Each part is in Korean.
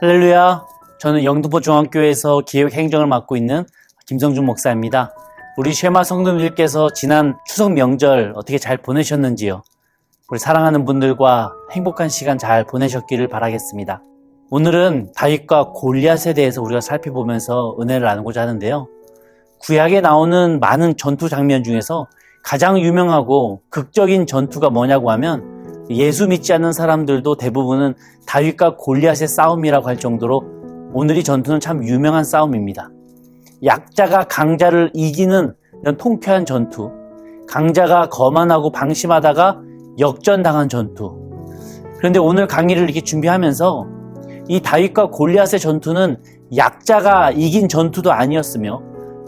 할렐루야. 저는 영등포 중앙교회에서 기획 행정을 맡고 있는 김성준 목사입니다. 우리 쉐마 성도님들께서 지난 추석 명절 어떻게 잘 보내셨는지요? 우리 사랑하는 분들과 행복한 시간 잘 보내셨기를 바라겠습니다. 오늘은 다윗과 골리앗에 대해서 우리가 살펴보면서 은혜를 나누고자 하는데요. 구약에 나오는 많은 전투 장면 중에서 가장 유명하고 극적인 전투가 뭐냐고 하면 예수 믿지 않는 사람들도 대부분은 다윗과 골리앗의 싸움이라고 할 정도로 오늘 이 전투는 참 유명한 싸움입니다. 약자가 강자를 이기는 이런 통쾌한 전투, 강자가 거만하고 방심하다가 역전당한 전투. 그런데 오늘 강의를 이렇게 준비하면서 이 다윗과 골리앗의 전투는 약자가 이긴 전투도 아니었으며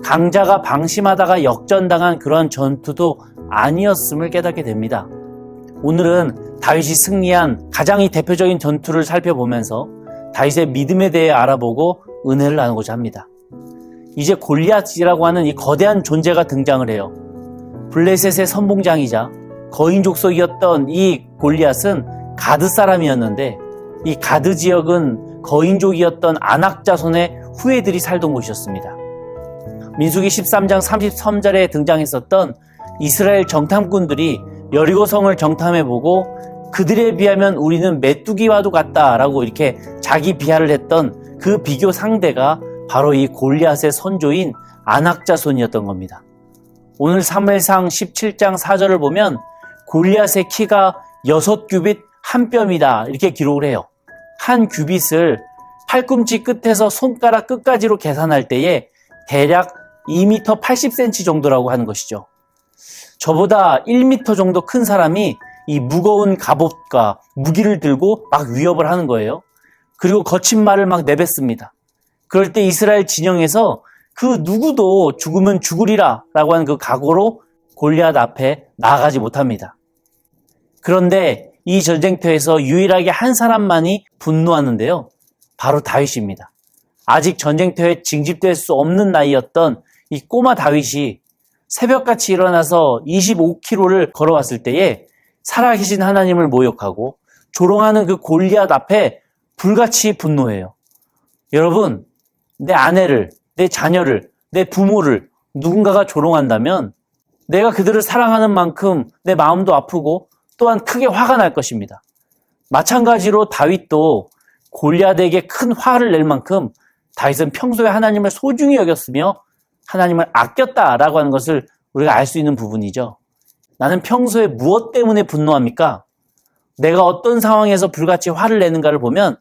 강자가 방심하다가 역전당한 그런 전투도 아니었음을 깨닫게 됩니다. 오늘은 다윗이 승리한 가장 대표적인 전투를 살펴보면서 다윗의 믿음에 대해 알아보고 은혜를 나누고자 합니다. 이제 골리앗이라고 하는 이 거대한 존재가 등장을 해요. 블레셋의 선봉장이자 거인 족속이었던 이 골리앗은 가드 사람이었는데 이 가드 지역은 거인족이었던 아낙 자손의 후예들이 살던 곳이었습니다. 민수기 13장 33절에 등장했었던 이스라엘 정탐꾼들이 여리고성을 정탐해보고 그들에 비하면 우리는 메뚜기와도 같다라고 이렇게 자기 비하를 했던 그 비교 상대가 바로 이 골리앗의 선조인 아낙 자손이었던 겁니다. 오늘 사무엘상 17장 4절을 보면 골리앗의 키가 6규빗 한 뼘이다 이렇게 기록을 해요. 한 규빗을 팔꿈치 끝에서 손가락 끝까지로 계산할 때에 대략 2m 80cm 정도라고 하는 것이죠. 저보다 1m 정도 큰 사람이 이 무거운 갑옷과 무기를 들고 막 위협을 하는 거예요. 그리고 거친 말을 막 내뱉습니다. 그럴 때 이스라엘 진영에서 그 누구도 죽으면 죽으리라 라고 하는 그 각오로 골리앗 앞에 나아가지 못합니다. 그런데 이 전쟁터에서 유일하게 한 사람만이 분노하는데요. 바로 다윗입니다. 아직 전쟁터에 징집될 수 없는 나이였던 이 꼬마 다윗이 새벽같이 일어나서 25km를 걸어왔을 때에 살아계신 하나님을 모욕하고 조롱하는 그 골리앗 앞에 불같이 분노해요. 여러분, 내 아내를, 내 자녀를, 내 부모를 누군가가 조롱한다면 내가 그들을 사랑하는 만큼 내 마음도 아프고 또한 크게 화가 날 것입니다. 마찬가지로 다윗도 골리앗에게 큰 화를 낼 만큼 다윗은 평소에 하나님을 소중히 여겼으며 하나님을 아꼈다라고 하는 것을 우리가 알 수 있는 부분이죠. 나는 평소에 무엇 때문에 분노합니까? 내가 어떤 상황에서 불같이 화를 내는가를 보면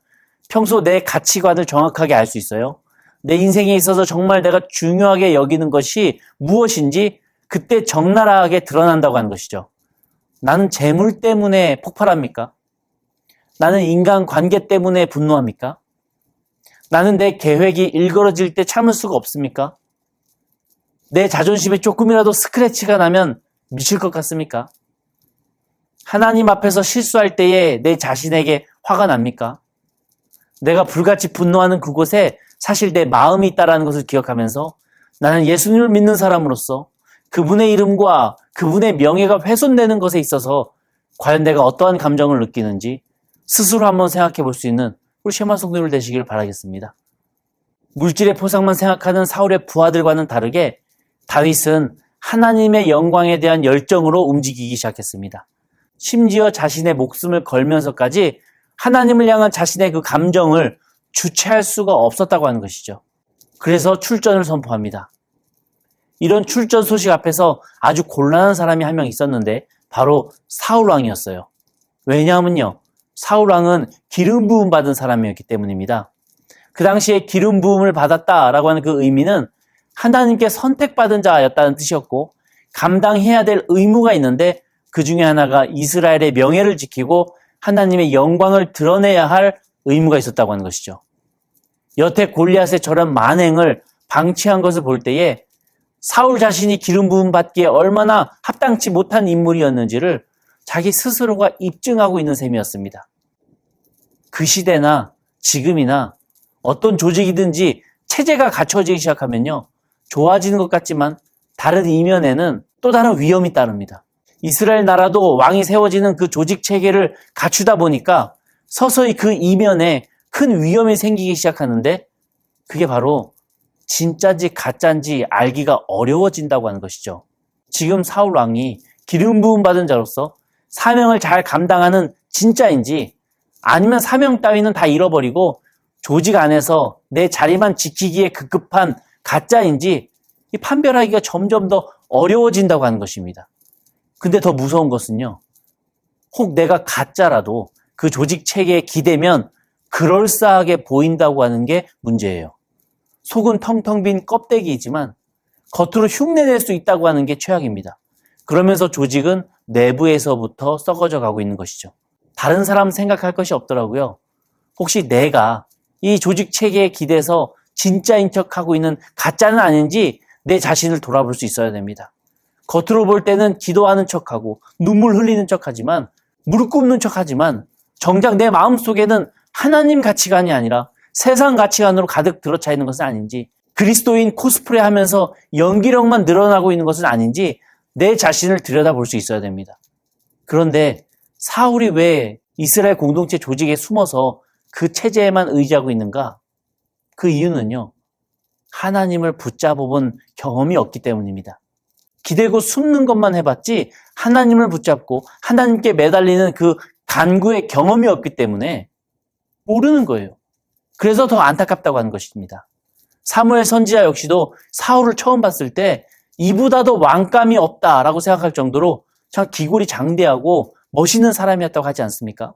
평소 내 가치관을 정확하게 알 수 있어요. 내 인생에 있어서 정말 내가 중요하게 여기는 것이 무엇인지 그때 적나라하게 드러난다고 하는 것이죠. 나는 재물 때문에 폭발합니까? 나는 인간관계 때문에 분노합니까? 나는 내 계획이 일그러질 때 참을 수가 없습니까? 내 자존심에 조금이라도 스크래치가 나면 미칠 것 같습니까? 하나님 앞에서 실수할 때에 내 자신에게 화가 납니까? 내가 불같이 분노하는 그곳에 사실 내 마음이 있다는 것을 기억하면서 나는 예수님을 믿는 사람으로서 그분의 이름과 그분의 명예가 훼손되는 것에 있어서 과연 내가 어떠한 감정을 느끼는지 스스로 한번 생각해 볼 수 있는 우리 쉐마 성도들 되시길 바라겠습니다. 물질의 포상만 생각하는 사울의 부하들과는 다르게 다윗은 하나님의 영광에 대한 열정으로 움직이기 시작했습니다. 심지어 자신의 목숨을 걸면서까지 하나님을 향한 자신의 그 감정을 주체할 수가 없었다고 하는 것이죠. 그래서 출전을 선포합니다. 이런 출전 소식 앞에서 아주 곤란한 사람이 한 명 있었는데 바로 사울왕이었어요. 왜냐하면요, 사울왕은 기름 부음 받은 사람이었기 때문입니다. 그 당시에 기름 부음을 받았다라고 하는 그 의미는 하나님께 선택받은 자였다는 뜻이었고 감당해야 될 의무가 있는데 그 중에 하나가 이스라엘의 명예를 지키고 하나님의 영광을 드러내야 할 의무가 있었다고 하는 것이죠. 여태 골리앗의 저런 만행을 방치한 것을 볼 때에 사울 자신이 기름 부음 받기에 얼마나 합당치 못한 인물이었는지를 자기 스스로가 입증하고 있는 셈이었습니다. 그 시대나 지금이나 어떤 조직이든지 체제가 갖춰지기 시작하면요, 좋아지는 것 같지만 다른 이면에는 또 다른 위험이 따릅니다. 이스라엘 나라도 왕이 세워지는 그 조직 체계를 갖추다 보니까 서서히 그 이면에 큰 위험이 생기기 시작하는데 그게 바로 진짜인지 가짜인지 알기가 어려워진다고 하는 것이죠. 지금 사울 왕이 기름 부음 받은 자로서 사명을 잘 감당하는 진짜인지 아니면 사명 따위는 다 잃어버리고 조직 안에서 내 자리만 지키기에 급급한 가짜인지 이 판별하기가 점점 더 어려워진다고 하는 것입니다. 근데 더 무서운 것은요. 혹 내가 가짜라도 그 조직 체계에 기대면 그럴싸하게 보인다고 하는 게 문제예요. 속은 텅텅 빈 껍데기이지만 겉으로 흉내낼 수 있다고 하는 게 최악입니다. 그러면서 조직은 내부에서부터 썩어져 가고 있는 것이죠. 다른 사람 생각할 것이 없더라고요. 혹시 내가 이 조직 체계에 기대서 진짜인 척하고 있는 가짜는 아닌지 내 자신을 돌아볼 수 있어야 됩니다. 겉으로 볼 때는 기도하는 척하고 눈물 흘리는 척하지만 무릎 꿇는 척하지만 정작 내 마음속에는 하나님 가치관이 아니라 세상 가치관으로 가득 들어차 있는 것은 아닌지 그리스도인 코스프레 하면서 연기력만 늘어나고 있는 것은 아닌지 내 자신을 들여다볼 수 있어야 됩니다. 그런데 사울이 왜 이스라엘 공동체 조직에 숨어서 그 체제에만 의지하고 있는가? 그 이유는요. 하나님을 붙잡아본 경험이 없기 때문입니다. 기대고 숨는 것만 해봤지 하나님을 붙잡고 하나님께 매달리는 그 간구의 경험이 없기 때문에 모르는 거예요. 그래서 더 안타깝다고 하는 것입니다. 사무엘 선지자 역시도 사울을 처음 봤을 때 이보다도 왕감이 없다라고 생각할 정도로 참 기골이 장대하고 멋있는 사람이었다고 하지 않습니까?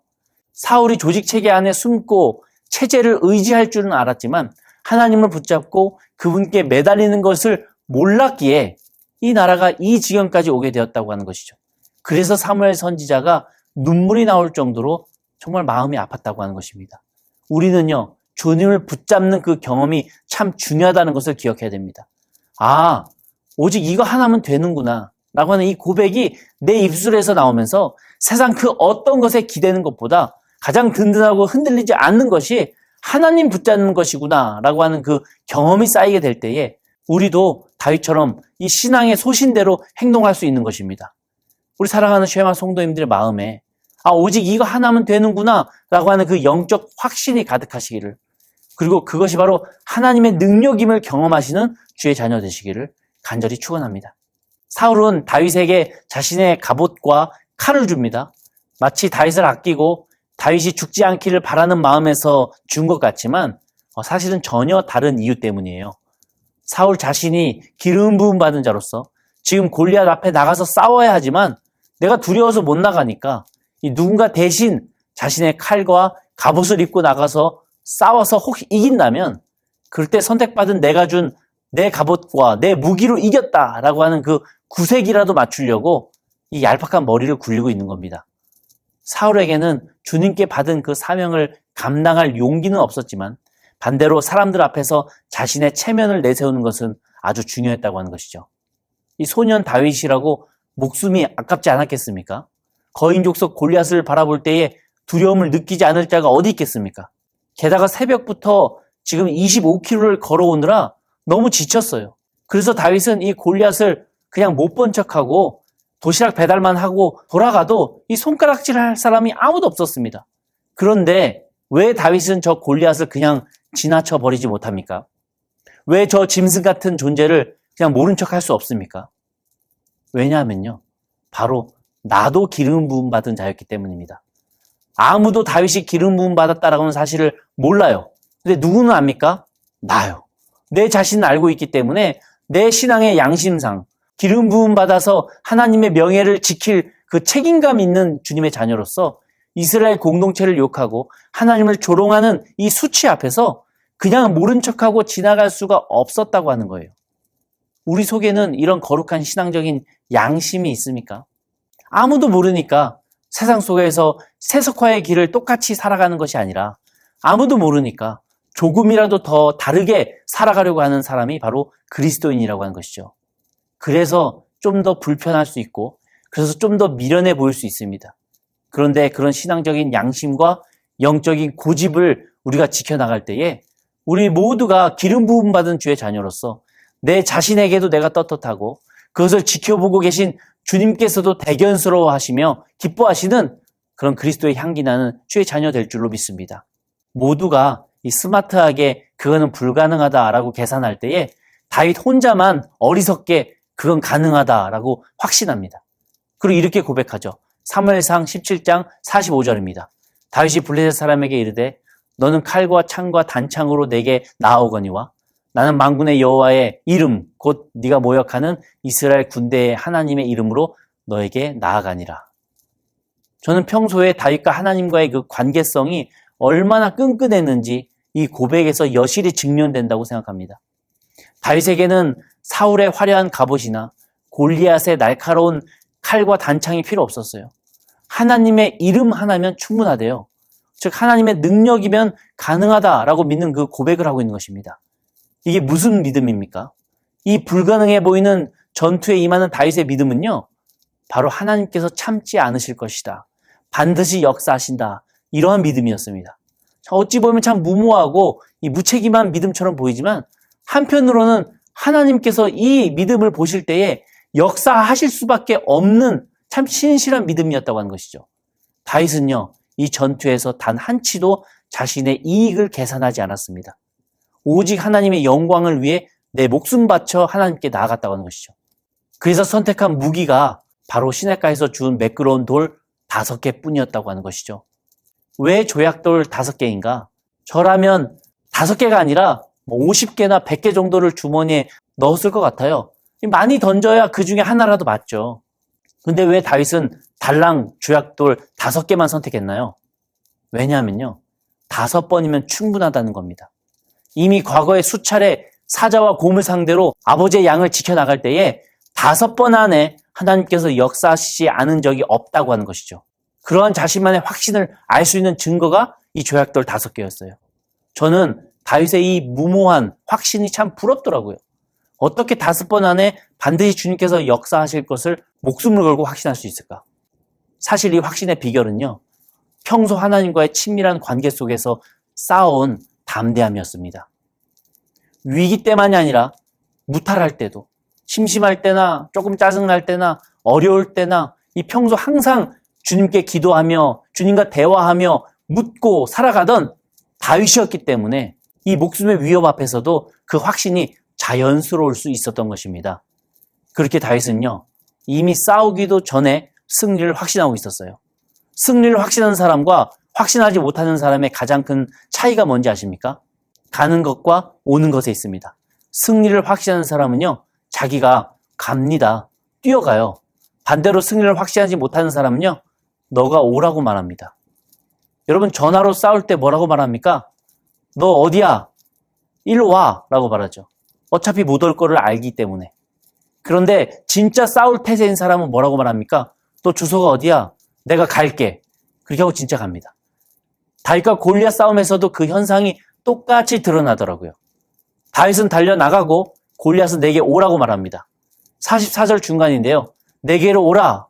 사울이 조직 체계 안에 숨고 체제를 의지할 줄은 알았지만 하나님을 붙잡고 그분께 매달리는 것을 몰랐기에 이 나라가 이 지경까지 오게 되었다고 하는 것이죠. 그래서 사무엘 선지자가 눈물이 나올 정도로 정말 마음이 아팠다고 하는 것입니다. 우리는요, 주님을 붙잡는 그 경험이 참 중요하다는 것을 기억해야 됩니다. 아, 오직 이거 하나면 되는구나 라고 하는 이 고백이 내 입술에서 나오면서 세상 그 어떤 것에 기대는 것보다 가장 든든하고 흔들리지 않는 것이 하나님 붙잡는 것이구나 라고 하는 그 경험이 쌓이게 될 때에 우리도 다윗처럼 이 신앙의 소신대로 행동할 수 있는 것입니다. 우리 사랑하는 쉐마 성도님들의 마음에 오직 이거 하나면 되는구나 라고 하는 그 영적 확신이 가득하시기를, 그리고 그것이 바로 하나님의 능력임을 경험하시는 주의 자녀 되시기를 간절히 축원합니다. 사울은 다윗에게 자신의 갑옷과 칼을 줍니다. 마치 다윗을 아끼고 다윗이 죽지 않기를 바라는 마음에서 준 것 같지만 사실은 전혀 다른 이유 때문이에요. 사울 자신이 기름 부음 받은 자로서 지금 골리앗 앞에 나가서 싸워야 하지만 내가 두려워서 못 나가니까 이 누군가 대신 자신의 칼과 갑옷을 입고 나가서 싸워서 혹시 이긴다면 그럴 때 선택받은 내가 준 내 갑옷과 내 무기로 이겼다라고 하는 그 구색이라도 맞추려고 이 얄팍한 머리를 굴리고 있는 겁니다. 사울에게는 주님께 받은 그 사명을 감당할 용기는 없었지만 반대로 사람들 앞에서 자신의 체면을 내세우는 것은 아주 중요했다고 하는 것이죠. 이 소년 다윗이라고 목숨이 아깝지 않았겠습니까? 거인 족속 골리앗을 바라볼 때에 두려움을 느끼지 않을 자가 어디 있겠습니까? 게다가 새벽부터 지금 25km를 걸어오느라 너무 지쳤어요. 그래서 다윗은 이 골리앗을 그냥 못 본 척하고 도시락 배달만 하고 돌아가도 이 손가락질 할 사람이 아무도 없었습니다. 그런데 왜 다윗은 저 골리앗을 그냥 지나쳐 버리지 못합니까? 왜 저 짐승 같은 존재를 그냥 모른 척 할 수 없습니까? 왜냐하면요, 바로 나도 기름 부음 받은 자였기 때문입니다. 아무도 다윗이 기름 부음 받았다라고는 사실을 몰라요. 근데 누구는 압니까? 나요. 내 자신을 알고 있기 때문에 내 신앙의 양심상 기름 부음 받아서 하나님의 명예를 지킬 그 책임감 있는 주님의 자녀로서 이스라엘 공동체를 욕하고 하나님을 조롱하는 이 수치 앞에서 그냥 모른 척하고 지나갈 수가 없었다고 하는 거예요. 우리 속에는 이런 거룩한 신앙적인 양심이 있습니까? 아무도 모르니까 세상 속에서 세속화의 길을 똑같이 살아가는 것이 아니라 아무도 모르니까 조금이라도 더 다르게 살아가려고 하는 사람이 바로 그리스도인이라고 하는 것이죠. 그래서 좀 더 불편할 수 있고 그래서 좀 더 미련해 보일 수 있습니다. 그런데 그런 신앙적인 양심과 영적인 고집을 우리가 지켜나갈 때에 우리 모두가 기름 부음 받은 주의 자녀로서 내 자신에게도 내가 떳떳하고 그것을 지켜보고 계신 주님께서도 대견스러워 하시며 기뻐하시는 그런 그리스도의 향기 나는 주의 자녀 될 줄로 믿습니다. 모두가 이 스마트하게 그거는 불가능하다라고 계산할 때에 다윗 혼자만 어리석게 그건 가능하다라고 확신합니다. 그리고 이렇게 고백하죠. 사무엘상 17장 45절입니다. 다윗이 블레셋 사람에게 이르되 너는 칼과 창과 단창으로 내게 나아오거니와 나는 만군의 여호와의 이름 곧 네가 모욕하는 이스라엘 군대의 하나님의 이름으로 너에게 나아가니라. 저는 평소에 다윗과 하나님과의 그 관계성이 얼마나 끈끈했는지 이 고백에서 여실히 증명된다고 생각합니다. 다윗에게는 사울의 화려한 갑옷이나 골리앗의 날카로운 칼과 단창이 필요 없었어요. 하나님의 이름 하나면 충분하대요. 즉 하나님의 능력이면 가능하다라고 믿는 그 고백을 하고 있는 것입니다. 이게 무슨 믿음입니까? 이 불가능해 보이는 전투에 임하는 다윗의 믿음은요, 바로 하나님께서 참지 않으실 것이다. 반드시 역사하신다. 이러한 믿음이었습니다. 어찌 보면 참 무모하고 이 무책임한 믿음처럼 보이지만 한편으로는 하나님께서 이 믿음을 보실 때에 역사하실 수밖에 없는 참 신실한 믿음이었다고 하는 것이죠. 다윗은요, 이 전투에서 단 한치도 자신의 이익을 계산하지 않았습니다. 오직 하나님의 영광을 위해 내 목숨 바쳐 하나님께 나아갔다고 하는 것이죠. 그래서 선택한 무기가 바로 시냇가에서 주운 매끄러운 돌 5개뿐이었다고 하는 것이죠. 왜 조약돌 5개인가? 저라면 5개가 아니라 50개나 100개 정도를 주머니에 넣었을 것 같아요. 많이 던져야 그 중에 하나라도 맞죠. 근데 왜 다윗은 달랑 조약돌 5개만 선택했나요? 왜냐하면요, 5번이면 충분하다는 겁니다. 이미 과거에 수차례 사자와 곰을 상대로 아버지의 양을 지켜나갈 때에 5번 안에 하나님께서 역사하시지 않은 적이 없다고 하는 것이죠. 그러한 자신만의 확신을 알 수 있는 증거가 이 조약돌 5개였어요. 저는 다윗의 이 무모한 확신이 참 부럽더라고요. 어떻게 5번 안에 반드시 주님께서 역사하실 것을 목숨을 걸고 확신할 수 있을까? 사실 이 확신의 비결은요, 평소 하나님과의 친밀한 관계 속에서 쌓아온 담대함이었습니다. 위기 때만이 아니라 무탈할 때도, 심심할 때나 조금 짜증날 때나 어려울 때나 이 평소 항상 주님께 기도하며 주님과 대화하며 묻고 살아가던 다윗이었기 때문에 이 목숨의 위협 앞에서도 그 확신이 자연스러울 수 있었던 것입니다. 그렇게 다윗은요, 이미 싸우기도 전에 승리를 확신하고 있었어요. 승리를 확신하는 사람과 확신하지 못하는 사람의 가장 큰 차이가 뭔지 아십니까? 가는 것과 오는 것에 있습니다. 승리를 확신하는 사람은요, 자기가 갑니다. 뛰어가요. 반대로 승리를 확신하지 못하는 사람은요, 너가 오라고 말합니다. 여러분, 전화로 싸울 때 뭐라고 말합니까? 너 어디야? 일로 와! 라고 말하죠. 어차피 못 올 거를 알기 때문에. 그런데 진짜 싸울 태세인 사람은 뭐라고 말합니까? 너 주소가 어디야? 내가 갈게. 그렇게 하고 진짜 갑니다. 다윗과 골리앗 싸움에서도 그 현상이 똑같이 드러나더라고요. 다윗은 달려나가고 골리앗은 내게 오라고 말합니다. 44절 중간인데요. 내게로 오라.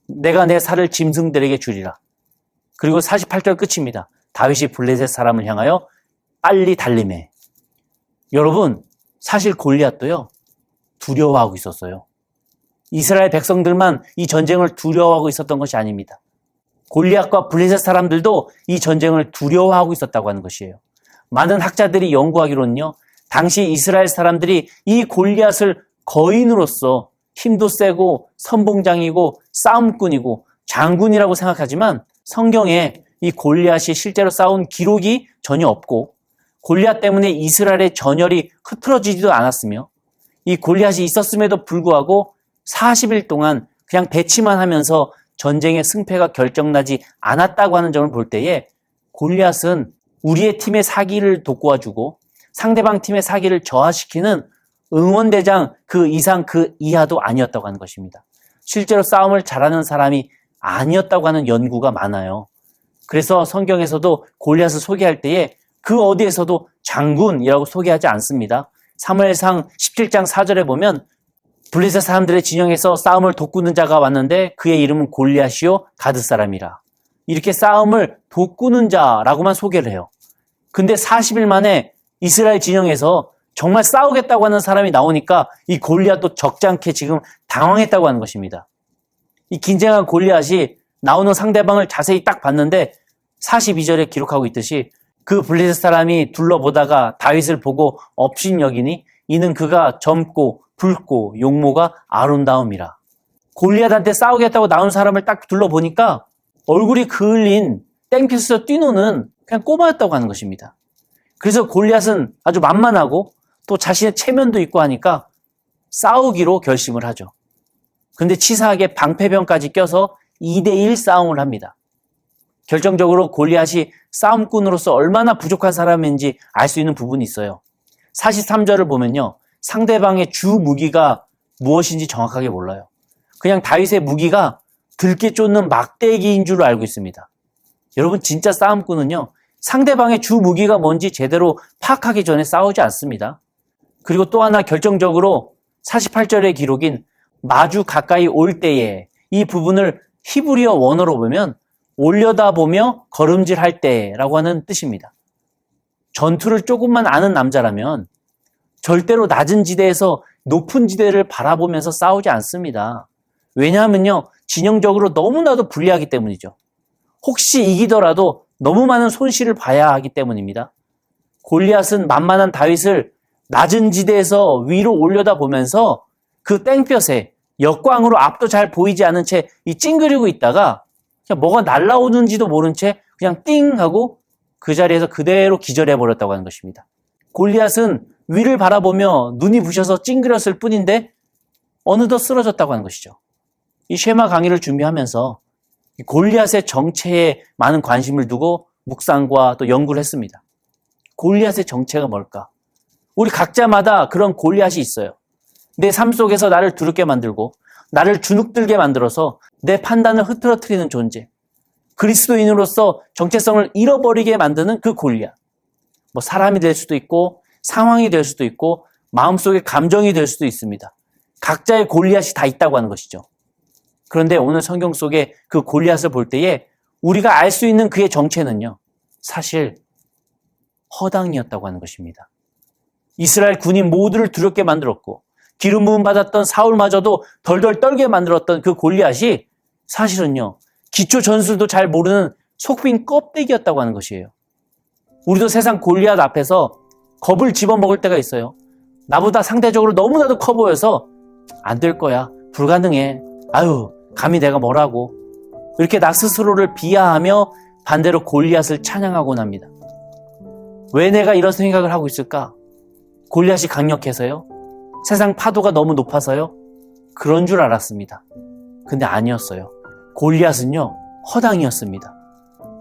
내가 내 살을 짐승들에게 주리라. 그리고 48절 끝입니다. 다윗이 블레셋 사람을 향하여 빨리 달리매. 여러분, 사실 골리앗도요, 두려워하고 있었어요. 이스라엘 백성들만 이 전쟁을 두려워하고 있었던 것이 아닙니다. 골리앗과 블레셋 사람들도 이 전쟁을 두려워하고 있었다고 하는 것이에요. 많은 학자들이 연구하기로는요, 당시 이스라엘 사람들이 이 골리앗을 거인으로서 힘도 세고 선봉장이고 싸움꾼이고 장군이라고 생각하지만 성경에 이 골리앗이 실제로 싸운 기록이 전혀 없고 골리앗 때문에 이스라엘의 전열이 흐트러지지도 않았으며 이 골리앗이 있었음에도 불구하고 40일 동안 그냥 대치만 하면서 전쟁의 승패가 결정나지 않았다고 하는 점을 볼 때에 골리앗은 우리의 팀의 사기를 돋구어주고 상대방 팀의 사기를 저하시키는 응원대장 그 이상 그 이하도 아니었다고 하는 것입니다. 실제로 싸움을 잘하는 사람이 아니었다고 하는 연구가 많아요. 그래서 성경에서도 골리앗을 소개할 때에 그 어디에서도 장군이라고 소개하지 않습니다. 사무엘상 17장 4절에 보면 블레셋 사람들의 진영에서 싸움을 돋구는 자가 왔는데 그의 이름은 골리앗이요 가드 사람이라. 이렇게 싸움을 돋구는 자라고만 소개를 해요. 근데 40일 만에 이스라엘 진영에서 정말 싸우겠다고 하는 사람이 나오니까 이 골리앗도 적잖게 지금 당황했다고 하는 것입니다. 이 긴장한 골리앗이 나오는 상대방을 자세히 딱 봤는데 42절에 기록하고 있듯이 그 블레셋 사람이 둘러보다가 다윗을 보고 업신여기니 이는 그가 젊고 붉고 용모가 아름다움이라. 골리앗한테 싸우겠다고 나온 사람을 딱 둘러보니까 얼굴이 그을린 땡볕에서 뛰노는 그냥 꼬마였다고 하는 것입니다. 그래서 골리앗은 아주 만만하고 또 자신의 체면도 있고 하니까 싸우기로 결심을 하죠. 근데 치사하게 방패병까지 껴서 2대1 싸움을 합니다. 결정적으로 골리앗이 싸움꾼으로서 얼마나 부족한 사람인지 알 수 있는 부분이 있어요. 43절을 보면요. 상대방의 주 무기가 무엇인지 정확하게 몰라요. 그냥 다윗의 무기가 들깨 쫓는 막대기인 줄 알고 있습니다. 여러분 진짜 싸움꾼은요. 상대방의 주 무기가 뭔지 제대로 파악하기 전에 싸우지 않습니다. 그리고 또 하나 결정적으로 48절의 기록인 마주 가까이 올 때에 이 부분을 히브리어 원어로 보면 올려다보며 걸음질할 때라고 하는 뜻입니다. 전투를 조금만 아는 남자라면 절대로 낮은 지대에서 높은 지대를 바라보면서 싸우지 않습니다. 왜냐하면요, 진영적으로 너무나도 불리하기 때문이죠. 혹시 이기더라도 너무 많은 손실을 봐야 하기 때문입니다. 골리앗은 만만한 다윗을 낮은 지대에서 위로 올려다보면서 그 땡볕에 역광으로 앞도 잘 보이지 않은 채 이 찡그리고 있다가 그냥 뭐가 날아오는지도 모른 채 그냥 띵 하고 그 자리에서 그대로 기절해버렸다고 하는 것입니다. 골리앗은 위를 바라보며 눈이 부셔서 찡그렸을 뿐인데 어느덧 쓰러졌다고 하는 것이죠. 이 쉐마 강의를 준비하면서 골리앗의 정체에 많은 관심을 두고 묵상과 또 연구를 했습니다. 골리앗의 정체가 뭘까? 우리 각자마다 그런 골리앗이 있어요. 내 삶 속에서 나를 두렵게 만들고 나를 주눅들게 만들어서 내 판단을 흐트러뜨리는 존재. 그리스도인으로서 정체성을 잃어버리게 만드는 그 골리앗. 뭐 사람이 될 수도 있고 상황이 될 수도 있고 마음속의 감정이 될 수도 있습니다. 각자의 골리앗이 다 있다고 하는 것이죠. 그런데 오늘 성경 속에 그 골리앗을 볼 때에 우리가 알 수 있는 그의 정체는요. 사실 허당이었다고 하는 것입니다. 이스라엘 군인 모두를 두렵게 만들었고 기름 부음 받았던 사울마저도 덜덜 떨게 만들었던 그 골리앗이 사실은요. 기초 전술도 잘 모르는 속빈 껍데기였다고 하는 것이에요. 우리도 세상 골리앗 앞에서 겁을 집어먹을 때가 있어요. 나보다 상대적으로 너무나도 커 보여서 안 될 거야. 불가능해. 아유, 감히 내가 뭐라고. 이렇게 나 스스로를 비하하며 반대로 골리앗을 찬양하곤 합니다. 왜 내가 이런 생각을 하고 있을까? 골리앗이 강력해서요? 세상 파도가 너무 높아서요? 그런 줄 알았습니다. 근데 아니었어요. 골리앗은요, 허당이었습니다.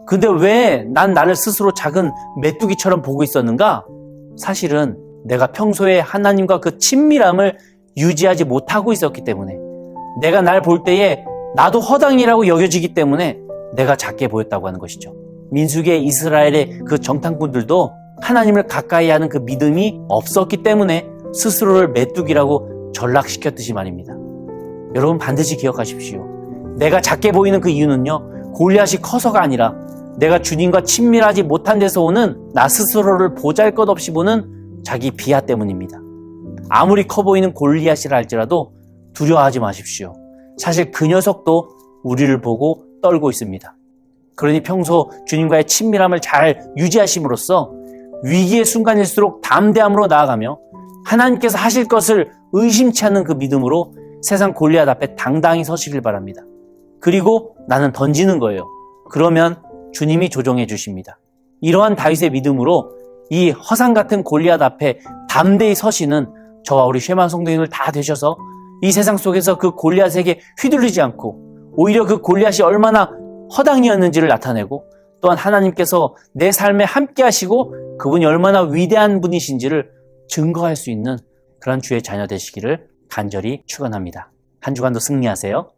근데 왜 난 나를 스스로 작은 메뚜기처럼 보고 있었는가? 사실은 내가 평소에 하나님과 그 친밀함을 유지하지 못하고 있었기 때문에 내가 날 볼 때에 나도 허당이라고 여겨지기 때문에 내가 작게 보였다고 하는 것이죠. 민수기의 이스라엘의 그 정탐꾼들도 하나님을 가까이 하는 그 믿음이 없었기 때문에 스스로를 메뚜기라고 전락시켰듯이 말입니다. 여러분 반드시 기억하십시오. 내가 작게 보이는 그 이유는요. 골리앗이 커서가 아니라 내가 주님과 친밀하지 못한 데서 오는 나 스스로를 보잘것없이 보는 자기 비하 때문입니다. 아무리 커 보이는 골리앗이라 할지라도 두려워하지 마십시오. 사실 그 녀석도 우리를 보고 떨고 있습니다. 그러니 평소 주님과의 친밀함을 잘 유지하심으로써 위기의 순간일수록 담대함으로 나아가며 하나님께서 하실 것을 의심치 않는 그 믿음으로 세상 골리앗 앞에 당당히 서시길 바랍니다. 그리고 나는 던지는 거예요. 그러면 주님이 조정해 주십니다. 이러한 다윗의 믿음으로 이 허상 같은 골리앗 앞에 담대히 서시는 저와 우리 쉐마 성도님들 다 되셔서 이 세상 속에서 그 골리앗에게 휘둘리지 않고 오히려 그 골리앗이 얼마나 허당이었는지를 나타내고 또한 하나님께서 내 삶에 함께 하시고 그분이 얼마나 위대한 분이신지를 증거할 수 있는 그런 주의 자녀 되시기를 간절히 축원합니다. 한 주간도 승리하세요.